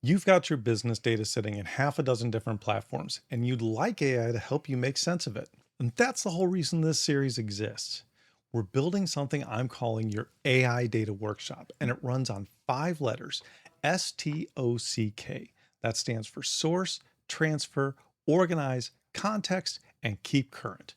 You've got your business data sitting in half a dozen different platforms, and you'd like AI to help you make sense of it. And that's the whole reason this series exists. We're building something I'm calling your AI Data Workshop, and it runs on 5 letters: STOCK. That stands for source, transfer, organize, context, and keep current.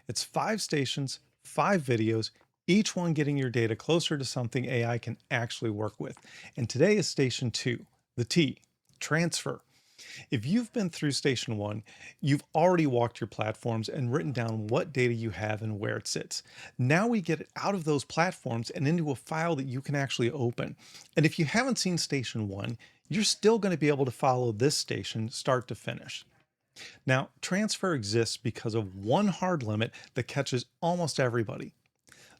It's 5 stations, 5 videos, each one getting your data closer to something AI can actually work with. And today is station 2, the T, transfer. If you've been through station 1, you've already walked your platforms and written down what data you have and where it sits. Now we get it out of those platforms and into a file that you can actually open. And if you haven't seen station 1, you're still going to be able to follow this station start to finish. Now, transfer exists because of one hard limit that catches almost everybody.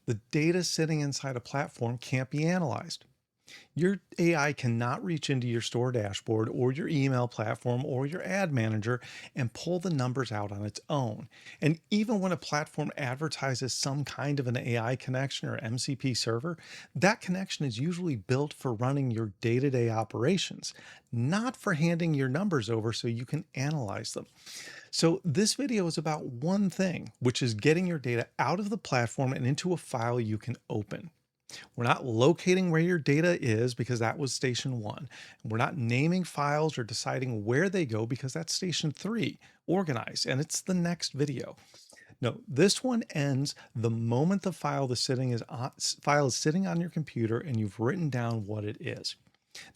The data sitting inside a platform can't be analyzed. Your AI cannot reach into your store dashboard or your email platform or your ad manager and pull the numbers out on its own. And even when a platform advertises some kind of an AI connection or MCP server, that connection is usually built for running your day to day operations, not for handing your numbers over so you can analyze them. So, this video is about one thing, which is getting your data out of the platform and into a file you can open. We're not locating where your data is because that was station 1. We're not naming files or deciding where they go because that's station 3, organize, and it's the next video. No, this one ends the moment the file is sitting on your computer and you've written down what it is.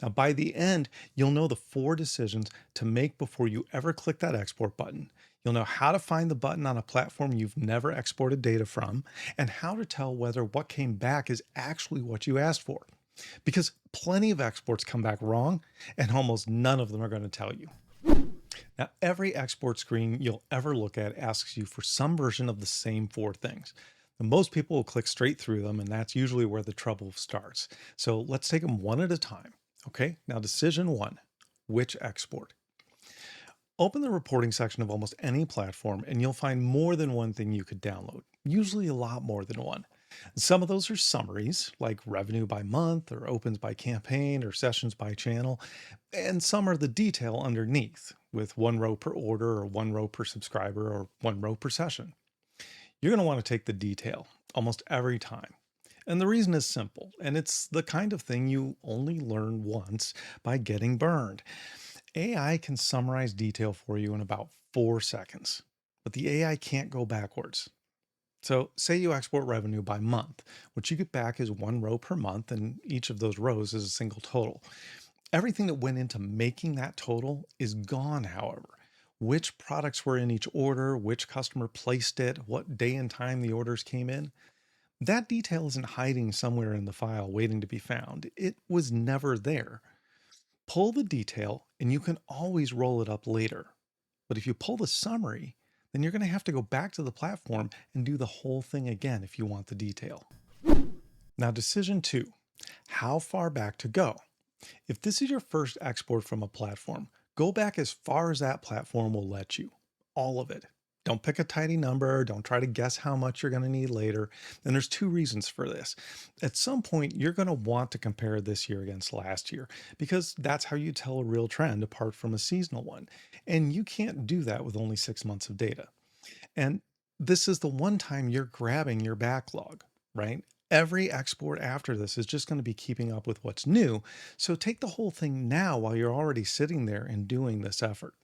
Now, by the end, you'll know the 4 decisions to make before you ever click that export button. You'll know how to find the button on a platform you've never exported data from, and how to tell whether what came back is actually what you asked for. Because plenty of exports come back wrong, and almost none of them are going to tell you. Now, every export screen you'll ever look at asks you for some version of the same 4 things. And most people will click straight through them, and that's usually where the trouble starts. So let's take them one at a time. Okay, now decision 1, which export? Open the reporting section of almost any platform, and you'll find more than one thing you could download, usually a lot more than one. Some of those are summaries, like revenue by month, or opens by campaign, or sessions by channel, and some are the detail underneath, with 1 row per order, or 1 row per subscriber, or 1 row per session. You're going to want to take the detail almost every time. And the reason is simple, and it's the kind of thing you only learn once by getting burned. AI can summarize detail for you in about 4 seconds, but the AI can't go backwards. So, say you export revenue by month. What you get back is 1 row per month, and each of those rows is a single total. Everything that went into making that total is gone, however. Which products were in each order, which customer placed it, what day and time the orders came in, that detail isn't hiding somewhere in the file waiting to be found. It was never there. Pull the detail and you can always roll it up later. But if you pull the summary, then you're going to have to go back to the platform and do the whole thing again if you want the detail. Now, decision 2, how far back to go? If this is your first export from a platform, go back as far as that platform will let you. All of it. Don't pick a tiny number. Don't try to guess how much you're going to need later. And there's 2 reasons for this. At some point, you're going to want to compare this year against last year because that's how you tell a real trend apart from a seasonal one. And you can't do that with only 6 months of data. And this is the one time you're grabbing your backlog, right? Every export after this is just going to be keeping up with what's new. So take the whole thing now while you're already sitting there and doing this effort.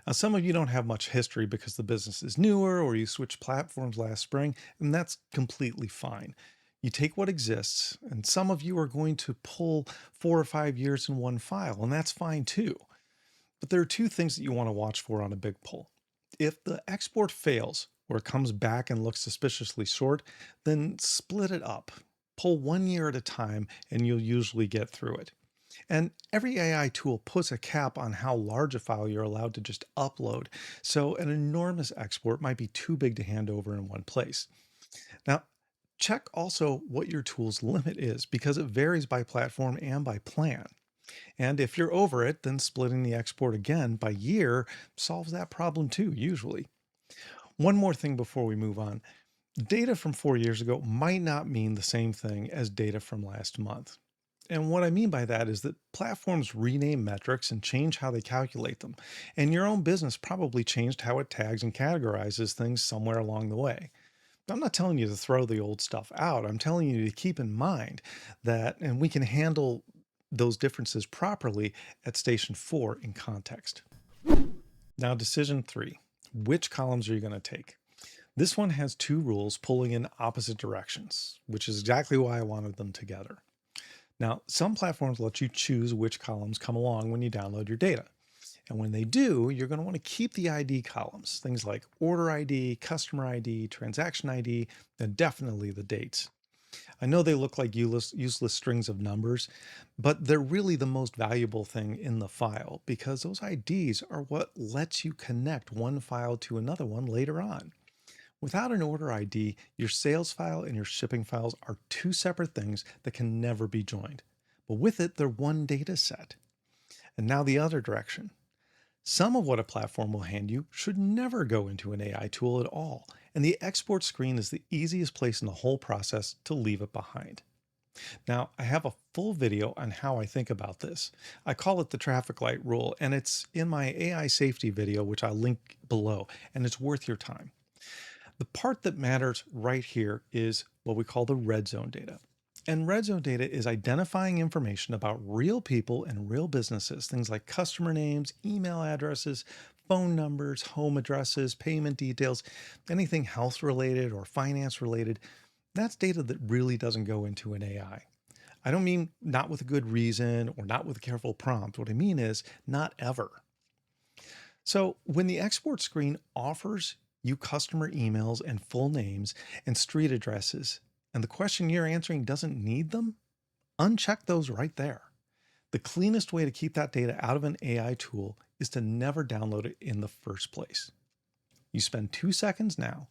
Now, some of you don't have much history because the business is newer or you switched platforms last spring, and that's completely fine. You take what exists, and some of you are going to pull 4 or 5 years in one file, and that's fine too. But there are 2 things that you want to watch for on a big pull. If the export fails or it comes back and looks suspiciously short, then split it up. Pull 1 year at a time and you'll usually get through it. And every AI tool puts a cap on how large a file you're allowed to just upload. So an enormous export might be too big to hand over in one place. Now, check also what your tool's limit is because it varies by platform and by plan. And if you're over it, then splitting the export again by year solves that problem too, usually. One more thing before we move on. Data from 4 years ago might not mean the same thing as data from last month. And what I mean by that is that platforms rename metrics and change how they calculate them. And your own business probably changed how it tags and categorizes things somewhere along the way. I'm not telling you to throw the old stuff out. I'm telling you to keep in mind that, and we can handle those differences properly at station 4 in context. Now, decision 3, which columns are you going to take? This one has two rules pulling in opposite directions, which is exactly why I wanted them together. Now, some platforms let you choose which columns come along when you download your data. And when they do, you're going to want to keep the ID columns, things like order ID, customer ID, transaction ID, and definitely the dates. I know they look like useless strings of numbers, but they're really the most valuable thing in the file because those IDs are what lets you connect one file to another one later on. Without an order ID, your sales file and your shipping files are two separate things that can never be joined. But with it, they're one data set. And now the other direction. Some of what a platform will hand you should never go into an AI tool at all, and the export screen is the easiest place in the whole process to leave it behind. Now, I have a full video on how I think about this. I call it the traffic light rule, and it's in my AI safety video, which I'll link below, and it's worth your time. The part that matters right here is what we call the red zone data. And red zone data is identifying information about real people and real businesses, things like customer names, email addresses, phone numbers, home addresses, payment details, anything health related or finance related. That's data that really doesn't go into an AI. I don't mean not with a good reason or not with a careful prompt. What I mean is not ever. So when the export screen offers you customer emails and full names and street addresses, and the question you're answering doesn't need them, uncheck those right there. The cleanest way to keep that data out of an AI tool is to never download it in the first place. You spend 2 seconds now.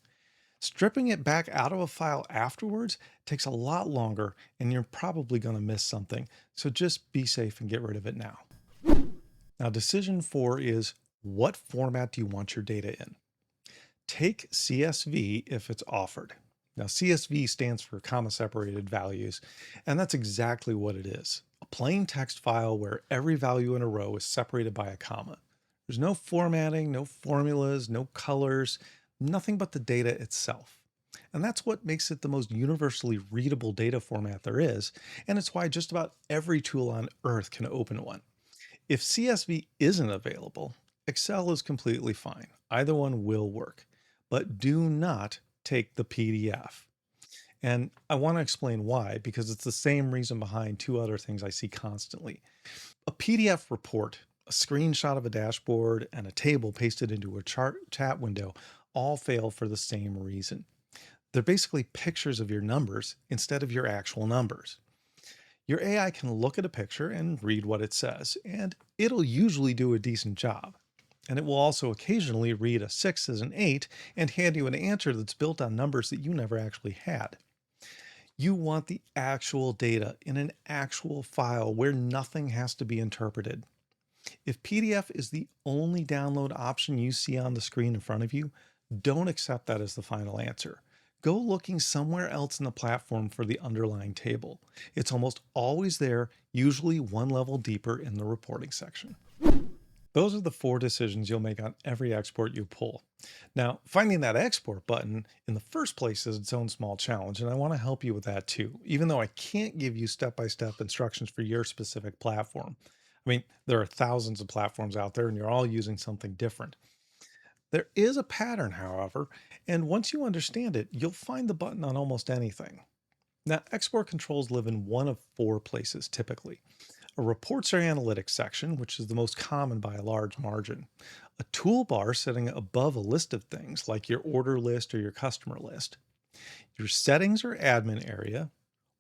Stripping it back out of a file afterwards takes a lot longer, and you're probably going to miss something. So just be safe and get rid of it now. Now, decision 4 is what format do you want your data in? Take CSV if it's offered. Now, CSV stands for comma separated values, and that's exactly what it is. A plain text file where every value in a row is separated by a comma. There's no formatting, no formulas, no colors, nothing but the data itself. And that's what makes it the most universally readable data format there is, and it's why just about every tool on earth can open one. If CSV isn't available, Excel is completely fine. Either one will work, but do not take the PDF. And I want to explain why, because it's the same reason behind two other things I see constantly. A PDF report, a screenshot of a dashboard, and a table pasted into a chat window all fail for the same reason. They're basically pictures of your numbers instead of your actual numbers. Your AI can look at a picture and read what it says, and it'll usually do a decent job. And it will also occasionally read a 6 as an 8 and hand you an answer that's built on numbers that you never actually had. You want the actual data in an actual file where nothing has to be interpreted. If PDF is the only download option you see on the screen in front of you, don't accept that as the final answer. Go looking somewhere else in the platform for the underlying table. It's almost always there, usually one level deeper in the reporting section. Those are the 4 decisions you'll make on every export you pull. Now, finding that export button in the first place is its own small challenge, and I want to help you with that too, even though I can't give you step-by-step instructions for your specific platform. I mean, there are thousands of platforms out there, and you're all using something different. There is a pattern, however, and once you understand it, you'll find the button on almost anything. Now, export controls live in one of 4 places typically. A reports or analytics section, which is the most common by a large margin. A toolbar sitting above a list of things like your order list or your customer list. Your settings or admin area,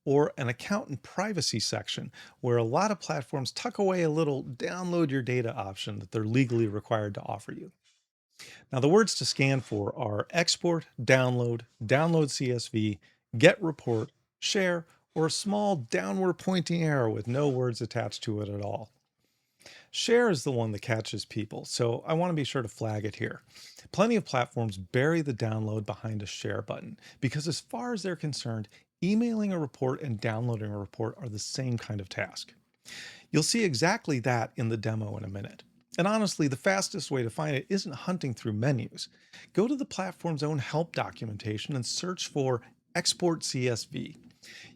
or an account and privacy section where a lot of platforms tuck away a little download your data option that they're legally required to offer you. Now, the words to scan for are export, download, download CSV, get report, share, or a small downward pointing arrow with no words attached to it at all. Share is the one that catches people, so I want to be sure to flag it here. Plenty of platforms bury the download behind a share button because, as far as they're concerned, Emailing a report and downloading a report are the same kind of task. You'll see exactly that in the demo in a minute. And honestly, the fastest way to find it isn't hunting through menus. Go to the platform's own help documentation and search for Export CSV.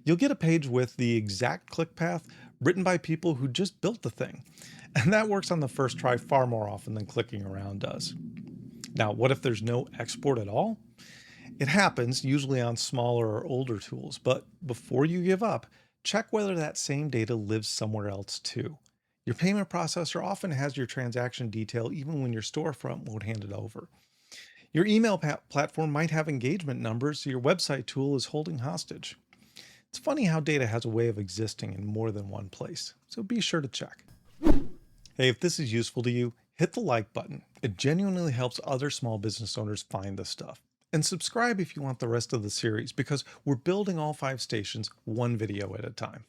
You'll get a page with the exact click path written by people who just built the thing. And that works on the first try far more often than clicking around does. Now, what if there's no export at all? It happens usually on smaller or older tools, but before you give up, check whether that same data lives somewhere else too. Your payment processor often has your transaction detail even when your storefront won't hand it over. Your email platform might have engagement numbers your website tool is holding hostage. It's funny how data has a way of existing in more than one place, so be sure to check. Hey, if this is useful to you, hit the like button. It genuinely helps other small business owners find this stuff. And subscribe if you want the rest of the series, because we're building all 5 stations one video at a time.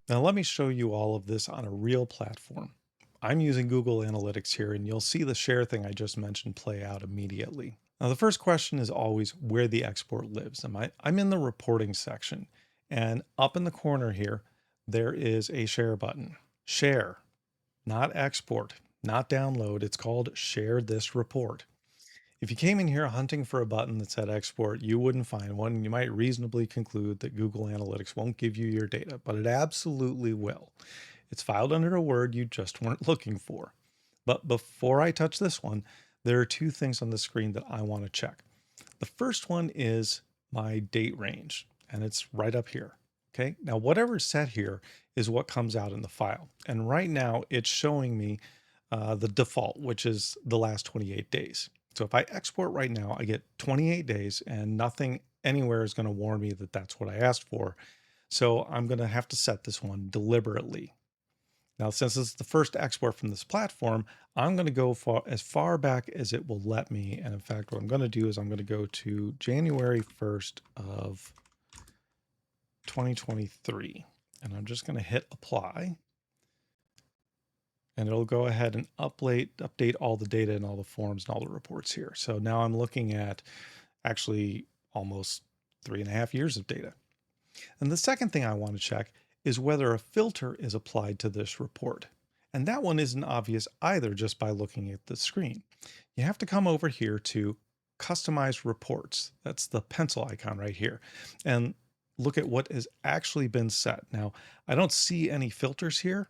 Now let me show you all of this on a real platform. I'm using Google Analytics here, and you'll see the share thing I just mentioned play out immediately. Now the first question is always where the export lives. I'm in the reporting section, and up in the corner here, there is a share button. Share, not export, not download. It's called share this report. If you came in here hunting for a button that said export, you wouldn't find one, and you might reasonably conclude that Google Analytics won't give you your data, but it absolutely will. It's filed under a word you just weren't looking for. But before I touch this one, there are 2 things on the screen that I want to check. The first one is my date range, and it's right up here. Okay, now whatever's set here is what comes out in the file. And right now it's showing me the default, which is the last 28 days. So if I export right now, I get 28 days and nothing anywhere is going to warn me that that's what I asked for. So I'm going to have to set this one deliberately. Now, since this is the first export from this platform, I'm going to go as far back as it will let me. And in fact, what I'm going to do is I'm going to go to January 1st of 2023. And I'm just going to hit apply. And it'll go ahead and update all the data and all the forms and all the reports here. So now I'm looking at actually almost 3.5 years of data. And the second thing I want to check is whether a filter is applied to this report. And that one isn't obvious either just by looking at the screen. You have to come over here to customize reports. That's the pencil icon right here. And look at what has actually been set. Now, I don't see any filters here,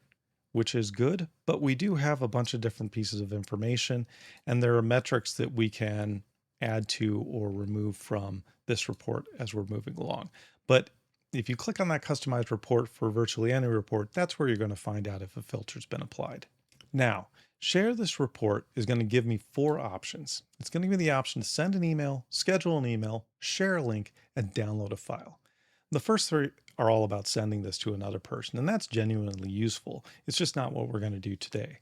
which is good, but we do have a bunch of different pieces of information, and there are metrics that we can add to or remove from this report as we're moving along. But if you click on that customized report for virtually any report, that's where you're going to find out if a filter's been applied. Now, share this report is going to give me 4 options. It's going to give me the option to send an email, schedule an email, share a link, and download a file. The first 3 are all about sending this to another person, and that's genuinely useful. It's just not what we're going to do today.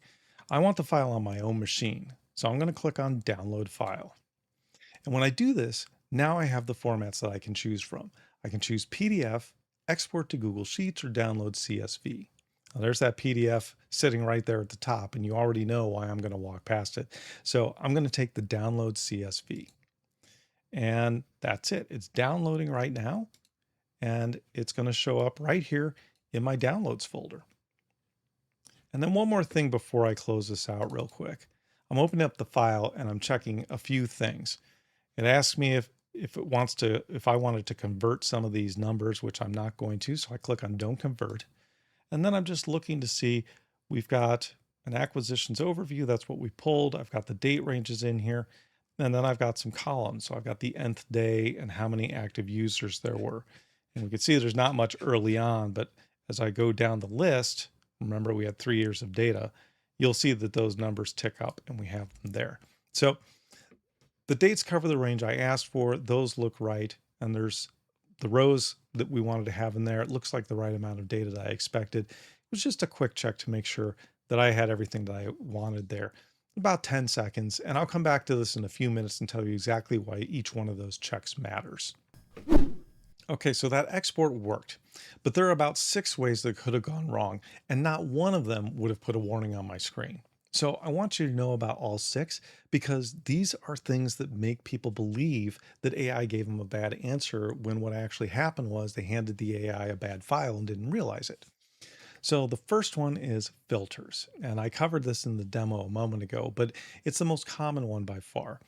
I want the file on my own machine, so I'm going to click on Download File. And when I do this, now I have the formats that I can choose from. I can choose PDF, export to Google Sheets, or download CSV. Now, there's that PDF sitting right there at the top, and you already know why I'm going to walk past it. So I'm going to take the Download CSV. And that's it. It's downloading right now. And it's going to show up right here in my downloads folder. And then one more thing before I close this out real quick. I'm opening up the file and I'm checking a few things. It asks me if I wanted to convert some of these numbers, which I'm not going to. So I click on Don't Convert. And then I'm just looking to see, we've got an acquisitions overview. That's what we pulled. I've got the date ranges in here. And then I've got some columns. So I've got the nth day and how many active users there were. And we can see there's not much early on, but as I go down the list, remember we had 3 years of data, you'll see that those numbers tick up and we have them there. So the dates cover the range I asked for. Those look right. And there's the rows that we wanted to have in there. It looks like the right amount of data that I expected. It was just a quick check to make sure that I had everything that I wanted there. About 10 seconds. And I'll come back to this in a few minutes and tell you exactly why each one of those checks matters. Okay, so that export worked, but there are about 6 ways that could have gone wrong, and not one of them would have put a warning on my screen. So I want you to know about all six because these are things that make people believe that AI gave them a bad answer when what actually happened was they handed the AI a bad file and didn't realize it. So the first one is filters. And I covered this in the demo a moment ago, but it's the most common one by far.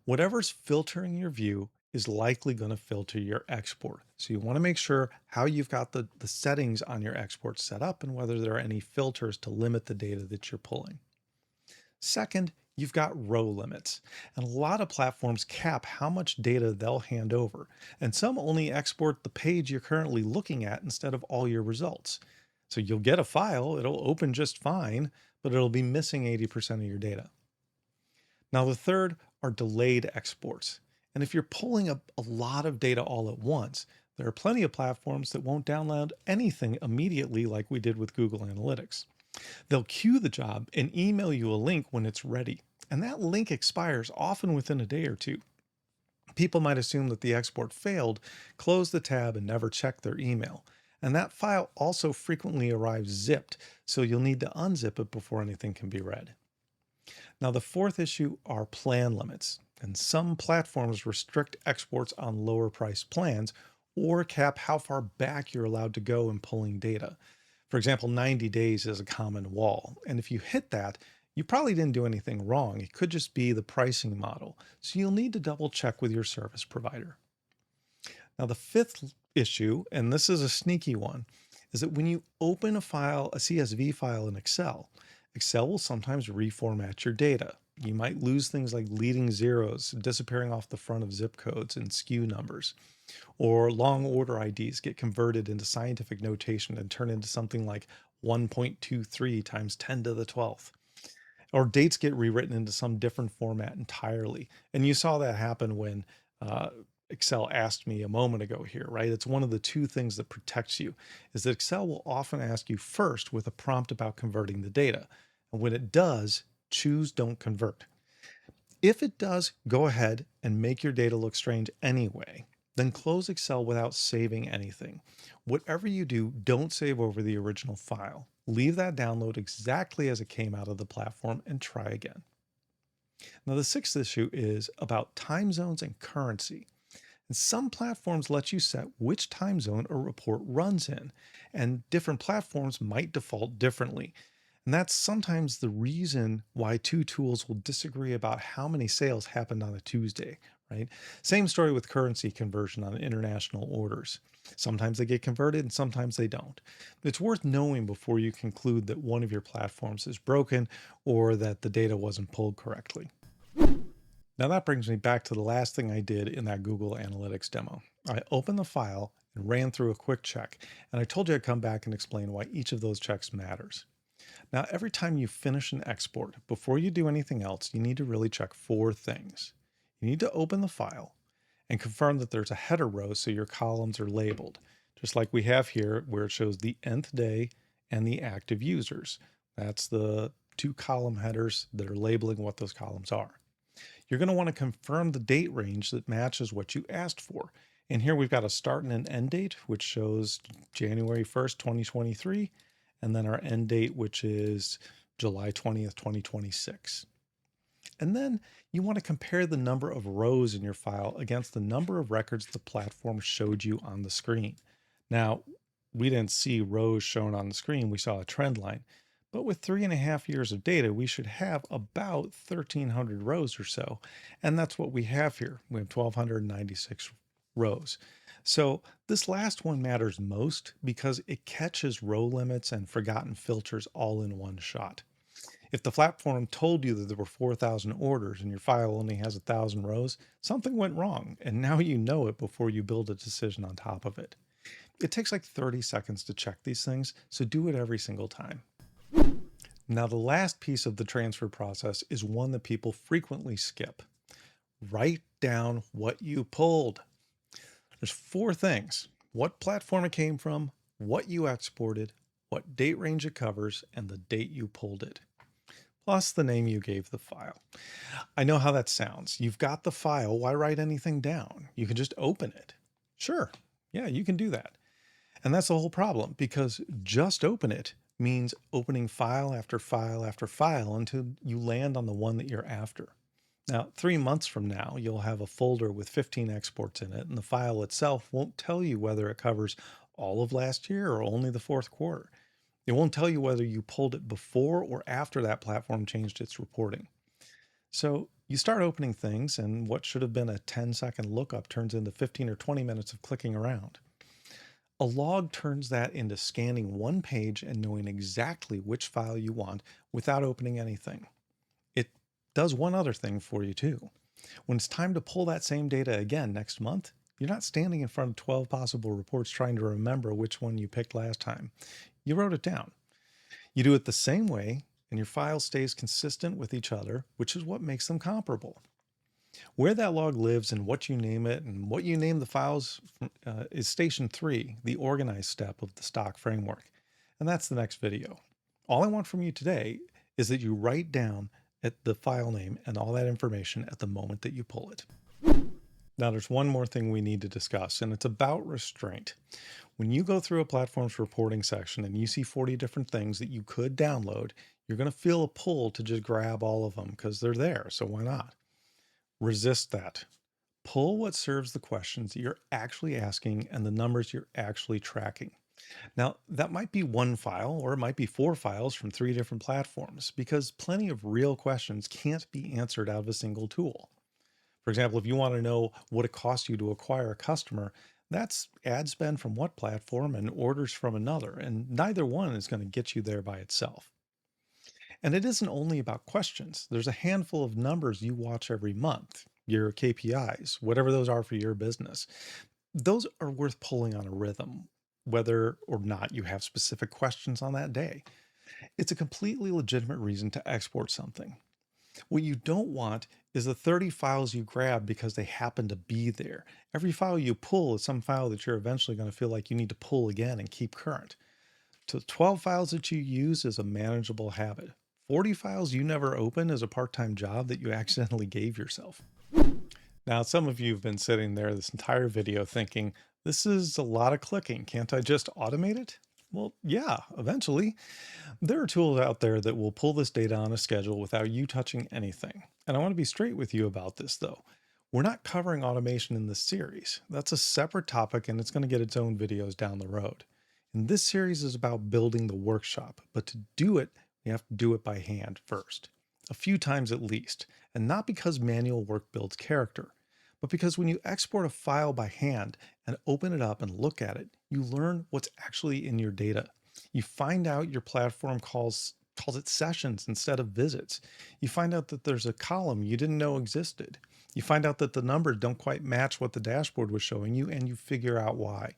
Whatever's filtering your view is likely going to filter your export. So you want to make sure how you've got the settings on your export set up and whether there are any filters to limit the data that you're pulling. Second, you've got row limits. And a lot of platforms cap how much data they'll hand over. And some only export the page you're currently looking at instead of all your results. So you'll get a file, it'll open just fine, but it'll be missing 80% of your data. Now, the third are delayed exports. And if you're pulling up a lot of data all at once, there are plenty of platforms that won't download anything immediately like we did with Google Analytics. They'll queue the job and email you a link when it's ready. And that link expires often within a day or two. People might assume that the export failed, close the tab, and never check their email. And that file also frequently arrives zipped, so you'll need to unzip it before anything can be read. Now, the fourth issue are plan limits. And some platforms restrict exports on lower priced plans or cap how far back you're allowed to go in pulling data. For example, 90 days is a common wall. And if you hit that, you probably didn't do anything wrong. It could just be the pricing model. So you'll need to double check with your service provider. Now, the fifth issue, and this is a sneaky one, is that when you open a file, a CSV file in Excel, Excel will sometimes reformat your data. You might lose things like leading zeros disappearing off the front of zip codes and SKU numbers, or long order IDs get converted into scientific notation and turn into something like 1.23 times 10 to the 12th, or dates get rewritten into some different format entirely. And you saw that happen when uh, Excel asked me a moment ago here, right? It's one of the two things that protects you is that Excel will often ask you first with a prompt about converting the data. And when it does, choose don't convert. If it does, go ahead and make your data look strange anyway. Then close Excel without saving anything. Whatever you do, don't save over the original file. Leave that download exactly as it came out of the platform and try again. Now, the sixth issue is about time zones and currency. And some platforms let you set which time zone a report runs in, and different platforms might default differently. And that's sometimes the reason why two tools will disagree about how many sales happened on a Tuesday, right? Same story with currency conversion on international orders. Sometimes they get converted and sometimes they don't. It's worth knowing before you conclude that one of your platforms is broken or that the data wasn't pulled correctly. Now that brings me back to the last thing I did in that Google Analytics demo. I opened the file and ran through a quick check, and I told you I'd come back and explain why each of those checks matters. Now, every time you finish an export, before you do anything else, you need to really check four things. You need to open the file and confirm that there's a header row so your columns are labeled, just like we have here where it shows the nth day and the active users. That's the two column headers that are labeling what those columns are. You're going to want to confirm the date range that matches what you asked for. And here we've got a start and an end date, which shows January 1st, 2023, and then our end date, which is July 20th, 2026. And then you want to compare the number of rows in your file against the number of records the platform showed you on the screen. Now, we didn't see rows shown on the screen, we saw a trend line. But with 3.5 years of data, we should have about 1,300 rows or so. And that's what we have here. We have 1,296 rows. So this last one matters most because it catches row limits and forgotten filters all in one shot. If the platform told you that there were 4,000 orders and your file only has 1,000 rows, something went wrong, and now you know it before you build a decision on top of it. It takes like 30 seconds to check these things, so do it every single time. Now, the last piece of the transfer process is one that people frequently skip. Write down what you pulled. There's four things: what platform it came from, what you exported, what date range it covers, and the date you pulled it, plus the name you gave the file. I know how that sounds. You've got the file. Why write anything down? You can just open it. Sure. Yeah, you can do that. And that's the whole problem because just open it means opening file after file after file until you land on the one that you're after. Now, 3 months from now, you'll have a folder with 15 exports in it, and the file itself won't tell you whether it covers all of last year or only the fourth quarter. It won't tell you whether you pulled it before or after that platform changed its reporting. So you start opening things, and what should have been a 10-second lookup turns into 15 or 20 minutes of clicking around. A log turns that into scanning one page and knowing exactly which file you want without opening anything. It does one other thing for you too. When it's time to pull that same data again next month, you're not standing in front of 12 possible reports trying to remember which one you picked last time. You wrote it down. You do it the same way, and your file stays consistent with each other, which is what makes them comparable. Where that log lives and what you name it and what you name the files is station 3, the organize step of the stock framework. And that's the next video. All I want from you today is that you write down at the file name and all that information at the moment that you pull it. Now, there's one more thing we need to discuss, and it's about restraint. When you go through a platform's reporting section and you see 40 different things that you could download, you're going to feel a pull to just grab all of them because they're there, so why not? Resist that. Pull what serves the questions that you're actually asking and the numbers you're actually tracking. Now, that might be one file or it might be 4 files from 3 different platforms because plenty of real questions can't be answered out of a single tool. For example, if you want to know what it costs you to acquire a customer, that's ad spend from what platform and orders from another, and neither one is going to get you there by itself. And it isn't only about questions. There's a handful of numbers you watch every month, your KPIs, whatever those are for your business. Those are worth pulling on a rhythm, whether or not you have specific questions on that day. It's a completely legitimate reason to export something. What you don't want is the 30 files you grab because they happen to be there. Every file you pull is some file that you're eventually going to feel like you need to pull again and keep current. So 12 files that you use is a manageable habit. 40 files you never open is a part-time job that you accidentally gave yourself. Now, some of you have been sitting there this entire video thinking, this is a lot of clicking. Can't I just automate it? Well, yeah, eventually. There are tools out there that will pull this data on a schedule without you touching anything. And I want to be straight with you about this though. We're not covering automation in this series. That's a separate topic and it's going to get its own videos down the road. And this series is about building the workshop, but to do it, we have to do it by hand first, a few times at least, and not because manual work builds character, but because when you export a file by hand and open it up and look at it, you learn what's actually in your data. You find out your platform calls it sessions instead of visits. You find out that there's a column you didn't know existed. You find out that the numbers don't quite match what the dashboard was showing you, and you figure out why.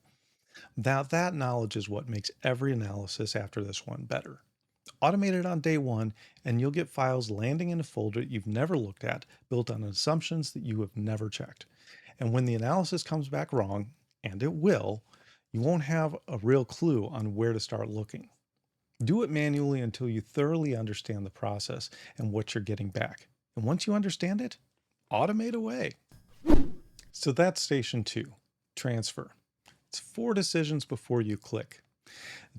Now, that knowledge is what makes every analysis after this one better. Automate it on day one, and you'll get files landing in a folder you've never looked at, built on assumptions that you have never checked. And when the analysis comes back wrong, and it will, you won't have a real clue on where to start looking. Do it manually until you thoroughly understand the process and what you're getting back. And once you understand it, automate away. So that's station 2, transfer. It's 4 decisions before you click.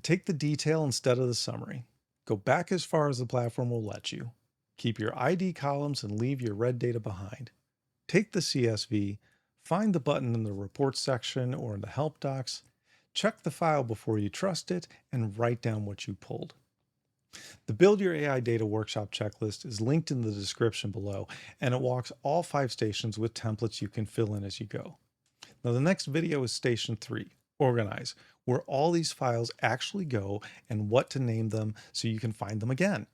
Take the detail instead of the summary. Go back as far as the platform will let you. Keep your ID columns and leave your red data behind. Take the CSV, find the button in the reports section or in the help docs, check the file before you trust it, and write down what you pulled. The Build Your AI Data Workshop checklist is linked in the description below, and it walks all 5 stations with templates you can fill in as you go. Now, the next video is station 3, organize, where all these files actually go and what to name them so you can find them again.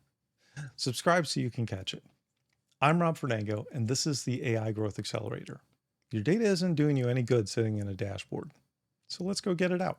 Subscribe so you can catch it. I'm Rob Fernango, and this is the AI Growth Accelerator. Your data isn't doing you any good sitting in a dashboard, so let's go get it out.